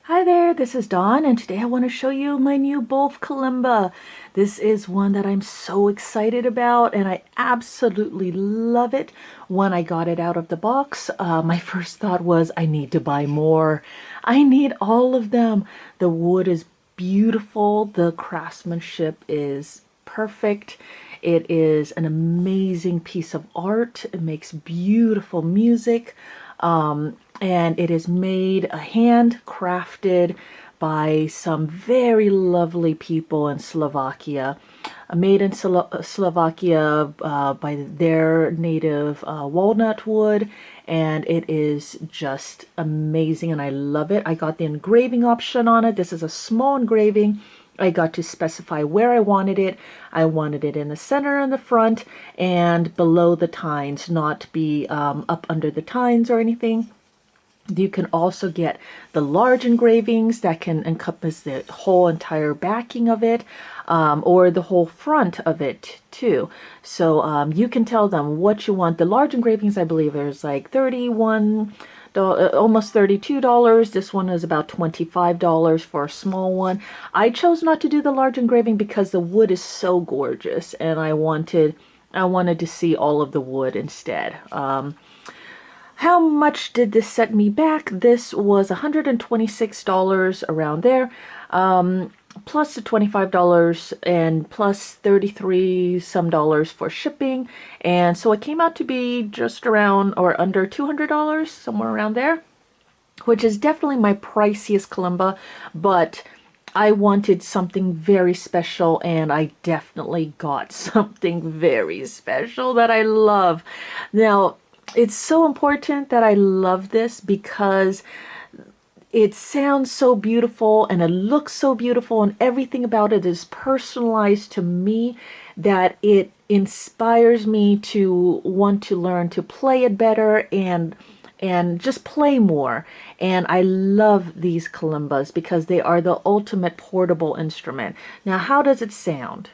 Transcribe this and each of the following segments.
Hi there, this is Dawn, and today I want to show you my new Bolf Kalimba. This is one that I'm so excited about, and I absolutely love it. When I got it out of the box, my first thought was, I need to buy more. I need all of them. The wood is beautiful, the craftsmanship is perfect. It is an amazing piece of art. It makes beautiful music. And it is made handcrafted by some very lovely people in Slovakia. Made in Slovakia by their native walnut wood, and it is just amazing, and I love it. I got the engraving option on it. This is a small engraving. I got to specify where I wanted it. I wanted it in the center and the front and below the tines, not be up under the tines or anything. You can also get the large engravings that can encompass the whole entire backing of it, or the whole front of it too. So you can tell them what you want. The large engravings, I believe, there's like 31 almost $32. This one is about $25 for a small one. I chose not to do the large engraving because the wood is so gorgeous, and I wanted to see all of the wood instead. How much did this set me back? This was $126 around there, plus the $25 and plus 33 some dollars for shipping. And so it came out to be just around or under $200, somewhere around there, which is definitely my priciest kalimba, but I wanted something very special, and I definitely got something very special that I love. Now, it's so important that I love this because it sounds so beautiful and it looks so beautiful, and everything about it is personalized to me, that it inspires me to want to learn to play it better and just play more. And I love these kalimbas because they are the ultimate portable instrument. Now, how does it sound?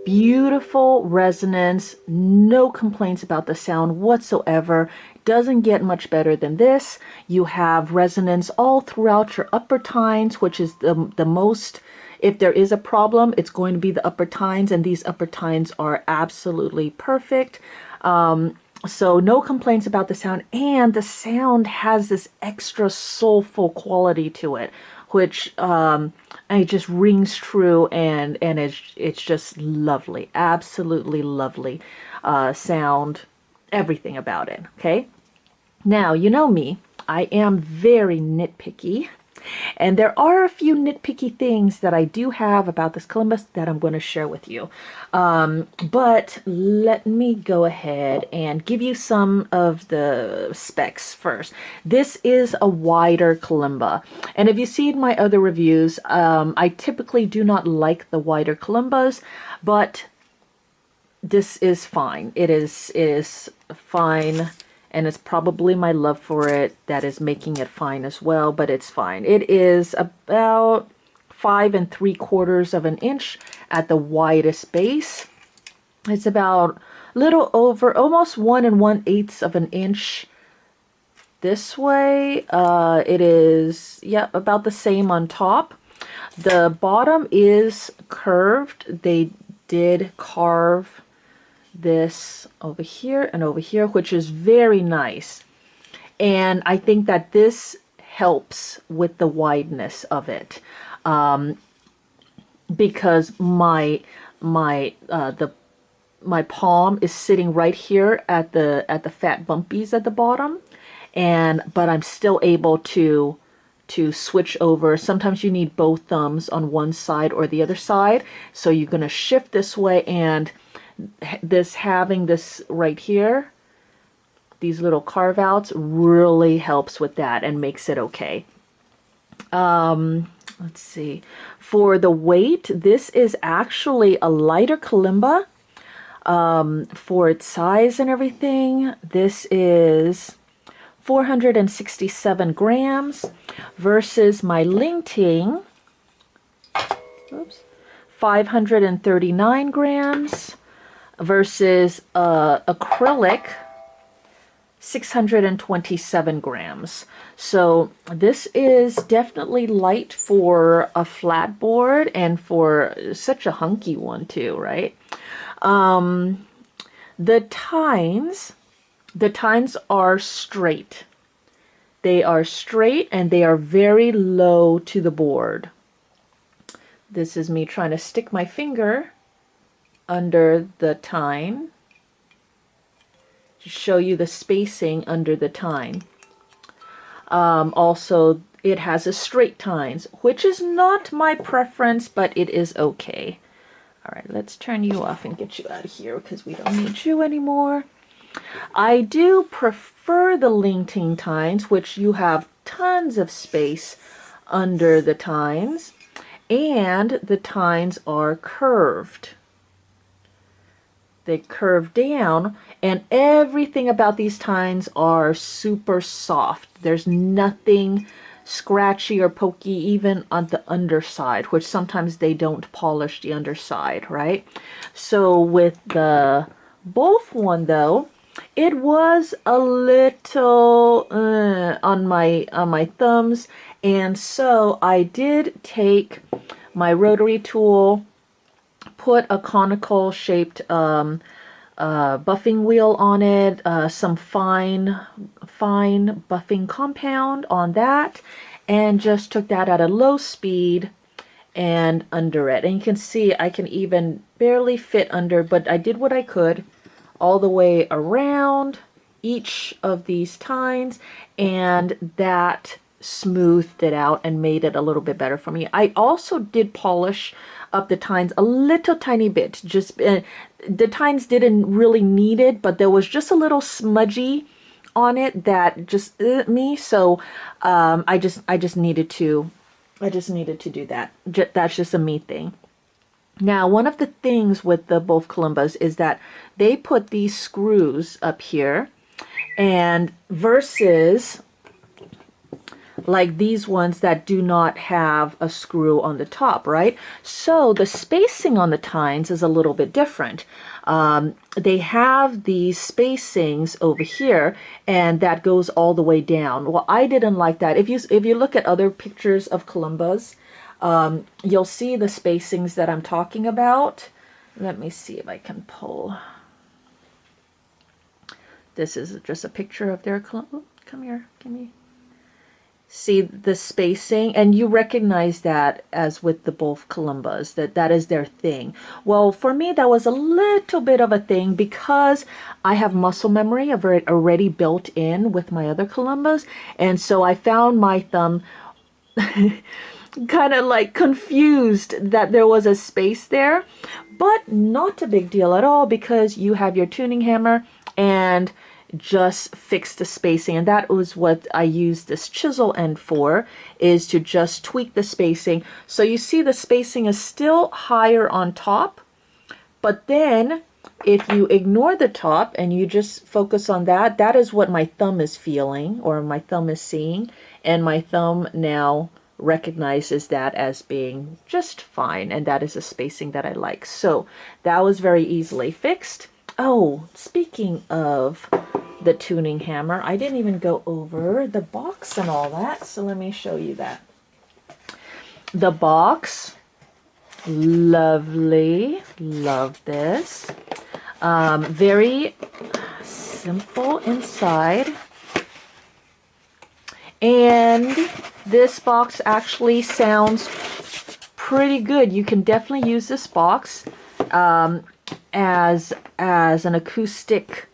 Beautiful resonance, no complaints about the sound whatsoever. Doesn't get much better than this. You have resonance all throughout your upper tines, which is the most, if there is a problem, it's going to be the upper tines, and these upper tines are absolutely perfect. So no complaints about the sound, and the sound has this extra soulful quality to it, which it just rings true, and it's just lovely, absolutely lovely sound, everything about it. Okay, now you know me, I am very nitpicky. And there are a few nitpicky things that I do have about this Columbus that I'm going to share with you. But let me go ahead and give you some of the specs first. This is a wider kalimba. And if you see in my other reviews, I typically do not like the wider kalimbas, but this is fine. It is fine. And it's probably my love for it that is making it fine as well, but it's fine. It is about 5 3/4 of an inch at the widest base. It's about a little over, almost 1 1/8 of an inch this way. It is, yeah, about the same on top. The bottom is curved. They did carve this over here and over here, which is very nice. And I think that this helps with the wideness of it, because my palm is sitting right here at the fat bumpies at the bottom, and but I'm still able to to switch over. Sometimes you need both thumbs on one side or the other side. So you're going to shift this way, and having this right here, these little carve outs, really helps with that and makes it okay. Let's see. For the weight, this is actually a lighter kalimba. For its size and everything, this is 467 grams versus my Ling Ting, 539 grams versus acrylic, 627 grams. So this is definitely light for a flat board and for such a hunky one too, right? The tines are straight. They are straight and they are very low to the board. This is me trying to stick my finger under the tine to show you the spacing under the tine. Also, it has a straight tines, which is not my preference, but it is okay. All right, let's turn you off and get you out of here because we don't need you anymore. I do prefer the Ling Ting tines, which you have tons of space under the tines, and the tines are curved. They curve down, and everything about these tines are super soft. There's nothing scratchy or pokey even on the underside, which sometimes they don't polish the underside, right? So with the Bolf one though, it was a little on my thumbs, and so I did take my rotary tool, put a conical shaped buffing wheel on it, some fine buffing compound on that, and just took that at a low speed and under it. And you can see I can even barely fit under, but I did what I could all the way around each of these tines, and that smoothed it out and made it a little bit better for me. I also did polish up the tines a little tiny bit. Just the tines didn't really need it, but there was just a little smudgy on it that just me. So I just needed to do that. That's just a me thing. Now, one of the things with the Bolf Kalimbas is that they put these screws up here, and versus like these ones that do not have a screw on the top, right? So the spacing on the tines is a little bit different. They have these spacings over here, and that goes all the way down. Well, I didn't like that. If you look at other pictures of Kalimbas, you'll see the spacings that I'm talking about. Let me see if I can pull. This is just a picture of their Kalimba. Come here, give me. See the spacing, and you recognize that as with the Bolf Kalimbas, that is their thing. Well, for me, that was a little bit of a thing because I have muscle memory already built in with my other Kalimbas, and so I found my thumb kind of like confused that there was a space there, but not a big deal at all because you have your tuning hammer and just fix the spacing. And that was what I used this chisel end for, is to just tweak the spacing. So you see the spacing is still higher on top, but then if you ignore the top and you just focus on that, that is what my thumb is feeling, or my thumb is seeing, and my thumb now recognizes that as being just fine, and that is a spacing that I like. So that was very easily fixed. Oh, speaking of the tuning hammer, I didn't even go over the box and all that, so let me show you that. The box, lovely, love this. Very simple inside. And this box actually sounds pretty good. You can definitely use this box as an acoustic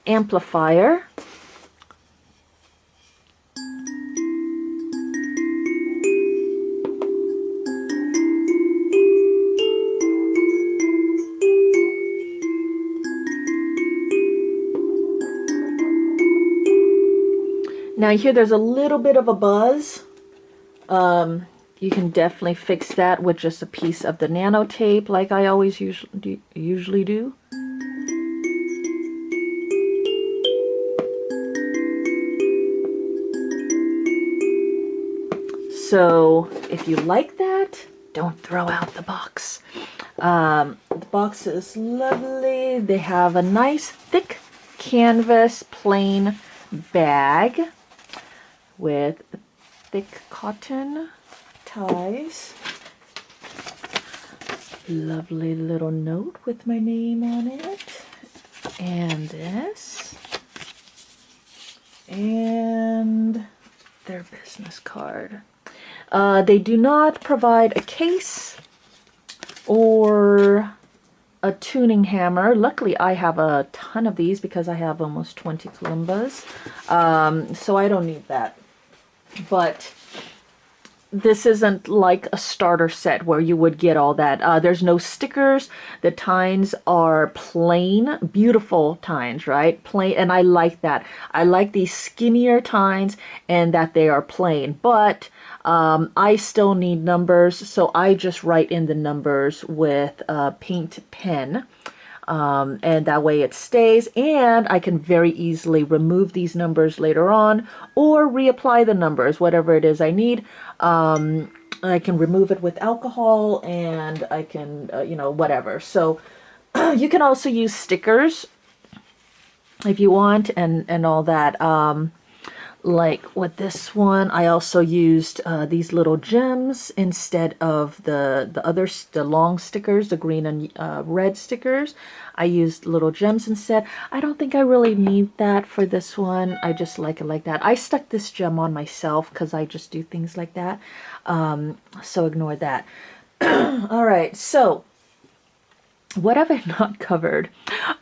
amplifier. Now here there's a little bit of a buzz. You can definitely fix that with just a piece of the nano tape like I always usually do. So if you like that, don't throw out the box. The box is lovely. They have a nice thick canvas plain bag with thick cotton ties. Lovely little note with my name on it. And this. And their business card. They do not provide a case or a tuning hammer. Luckily, I have a ton of these because I have almost 20 Kalimbas. So I don't need that. But this isn't like a starter set where you would get all that. There's no stickers. The tines are plain, beautiful tines, right? Plain, and I like that. I like these skinnier tines and that they are plain. But I still need numbers, so I just write in the numbers with a paint pen. And that way it stays, and I can very easily remove these numbers later on or reapply the numbers, whatever it is I need. I can remove it with alcohol, and I can, you know, whatever. So you can also use stickers if you want, and all that. Like with this one, I also used these little gems instead of the long stickers, the green and red stickers. I used little gems instead. I don't think I really need that for this one. I just like it like that. I stuck this gem on myself because I just do things like that. So ignore that. All right, so what have I not covered?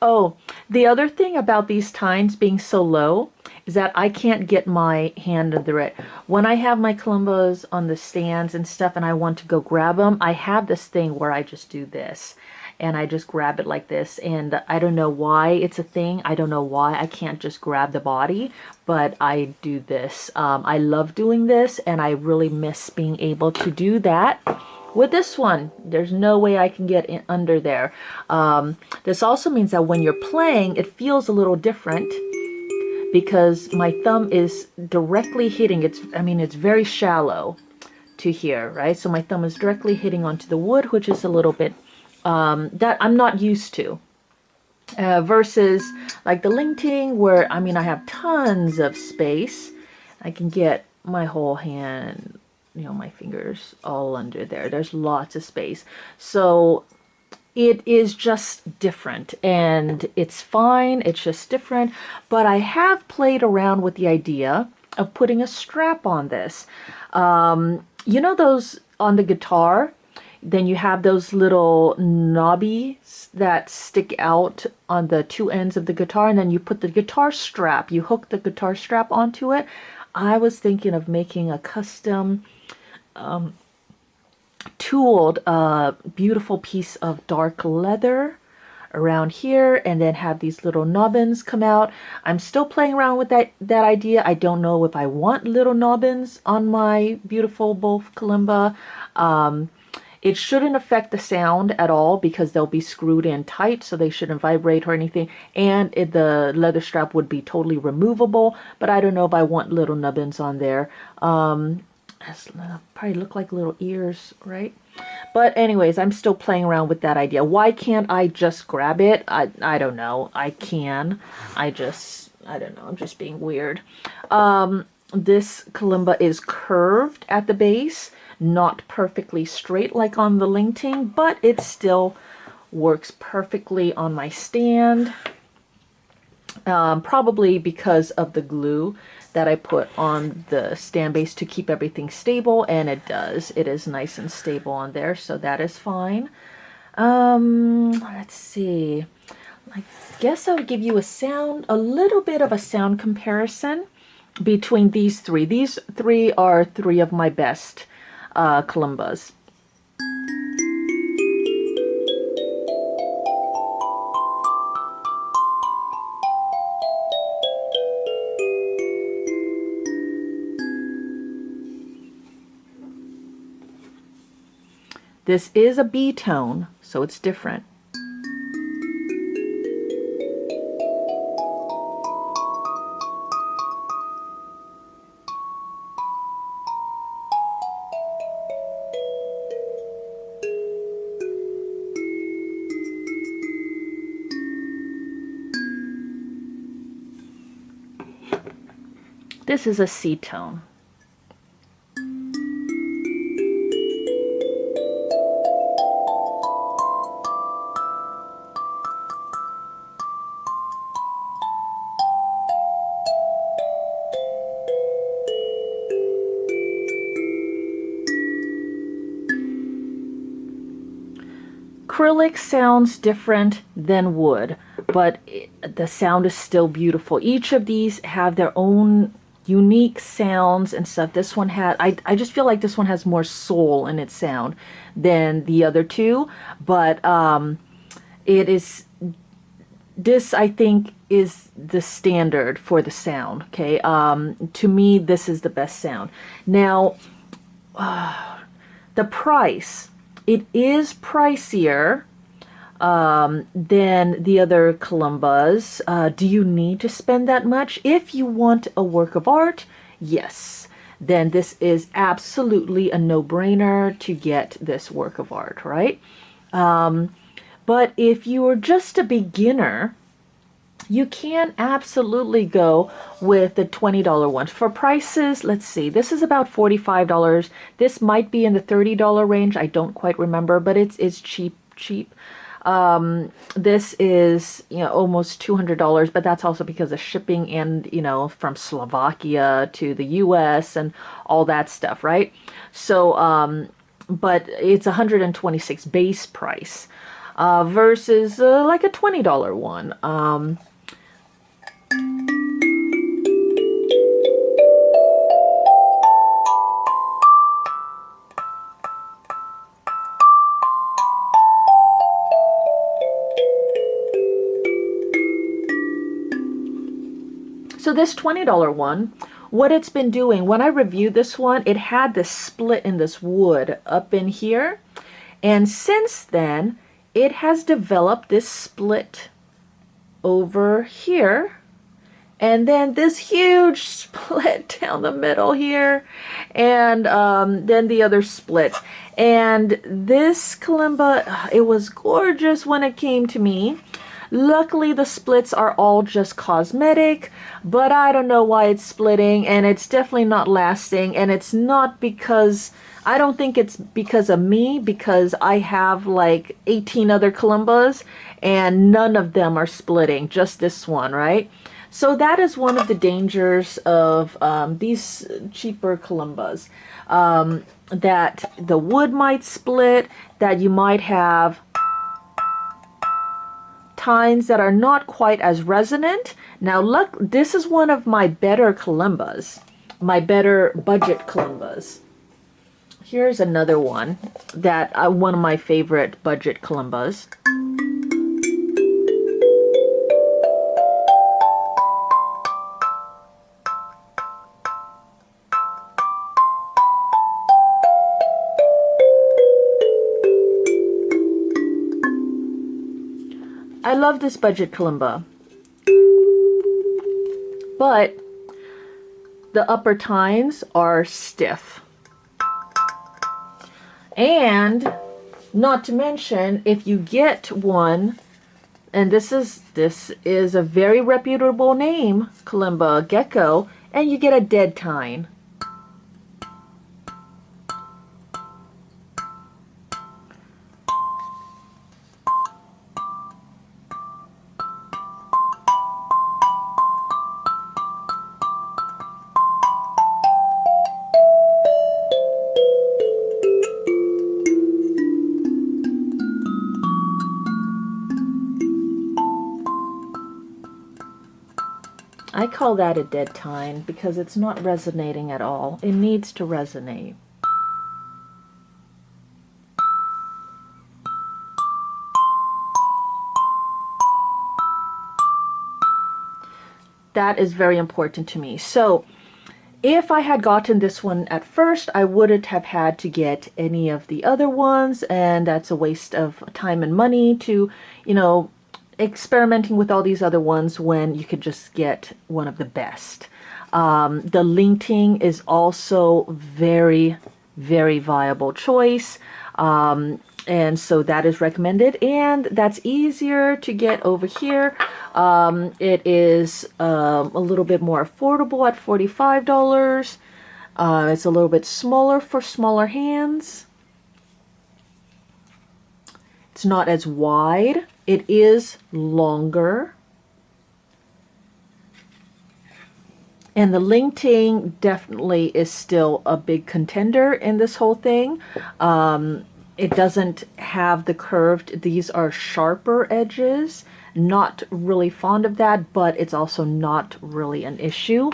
Oh, the other thing about these tines being so low is that I can't get my hand under it. When I have my Kalimbas on the stands and stuff and I want to go grab them, I have this thing where I just do this. And I just grab it like this. And I don't know why it's a thing. I don't know why I can't just grab the body. But I do this. I love doing this. And I really miss being able to do that. With this one, there's no way I can get in under there. This also means that when you're playing, it feels a little different because my thumb is directly hitting. It's very shallow to here, right? So my thumb is directly hitting onto the wood, which is a little bit that I'm not used to. Versus like the Lingting, where I have tons of space. I can get my whole hand, my fingers all under there. There's lots of space. So it is just different, and it's fine. It's just different. But I have played around with the idea of putting a strap on this. You know those on the guitar? Then you have those little knobbies that stick out on the two ends of the guitar, and then you put the guitar strap, you hook the guitar strap onto it. I was thinking of making a custom tooled beautiful piece of dark leather around here, and then have these little nubbins come out. I'm still playing around with that idea. I don't know if I want little nubbins on my beautiful Bolf Kalimba. It shouldn't affect the sound at all because they'll be screwed in tight, so they shouldn't vibrate or anything. And the leather strap would be totally removable, but I don't know if I want little nubbins on there. Probably look like little ears, right? But anyways, I'm still playing around with that idea. Why can't I just grab it? I don't know. I can. I don't know. I'm just being weird. This kalimba is curved at the base, not perfectly straight like on the Lingting, but it still works perfectly on my stand. Probably because of the glue that I put on the stand base to keep everything stable, and it does. It is nice and stable on there, so that is fine. Let's see. I guess I would give you a little bit of a sound comparison between these three. These three are three of my best Kalimbas. This is a B tone, so it's different. This is a C tone. Acrylic sounds different than wood, but the sound is still beautiful. Each of these have their own unique sounds and stuff. This one had, I just feel like this one has more soul in its sound than the other two, but it is, this I think is the standard for the sound, okay? To me, this is the best sound. Now, the price, it is pricier than the other Kalimbas. Do you need to spend that much? If you want a work of art, yes, then this is absolutely a no-brainer to get this work of art, right? But if you are just a beginner, you can absolutely go with the $20 ones. For prices, let's see, this is about $45. This might be in the $30 range. I don't quite remember, but it's cheap. This is, you know, almost $200, but that's also because of shipping and, you know, from Slovakia to the US and all that stuff, right? So, but it's 126 base price versus like a $20 one. So this $20 one, what it's been doing, when I reviewed this one, it had this split in this wood up in here. And since then, it has developed this split over here. And then this huge split down the middle here. And then the other split. And this kalimba, it was gorgeous when it came to me. Luckily, the splits are all just cosmetic, but I don't know why it's splitting, and it's definitely not lasting, and it's not because, I don't think it's because of me, because I have like 18 other Kalimbas, and none of them are splitting, just this one, right? So that is one of the dangers of these cheaper Kalimbas, that the wood might split, that you might have tines that are not quite as resonant. Now look, this is one of my better Kalimbas, my better budget Kalimbas. Here's another one that one of my favorite budget Kalimbas. I love this budget kalimba, but the upper tines are stiff. And not to mention, if you get one, and this is a very reputable name, Kalimba Gecko, and you get a dead tine. I call that a dead tine because it's not resonating at all. It needs to resonate. That is very important to me. So If I had gotten this one at first, I wouldn't have had to get any of the other ones, and that's a waste of time and money to, you know, experimenting with all these other ones when you could just get one of the best. The linting is also very, very viable choice. And so that is recommended, and that's easier to get over here. It is a little bit more affordable at $45. It's a little bit smaller for smaller hands. It's not as wide. It is longer. And the linting definitely is still a big contender in this whole thing. It doesn't have the curved, these are sharper edges. Not really fond of that, but it's also not really an issue.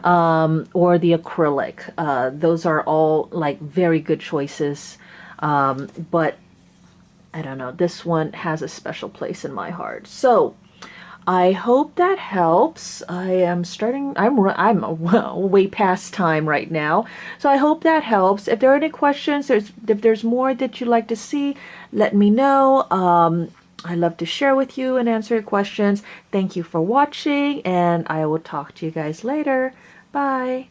Or the acrylic. Those are all like very good choices. But I don't know, this one has a special place in my heart. So I hope that helps. I'm way past time right now. So I hope that helps. If there are any questions, if there's more that you'd like to see, let me know. I love to share with you and answer your questions. Thank you for watching, and I will talk to you guys later. Bye.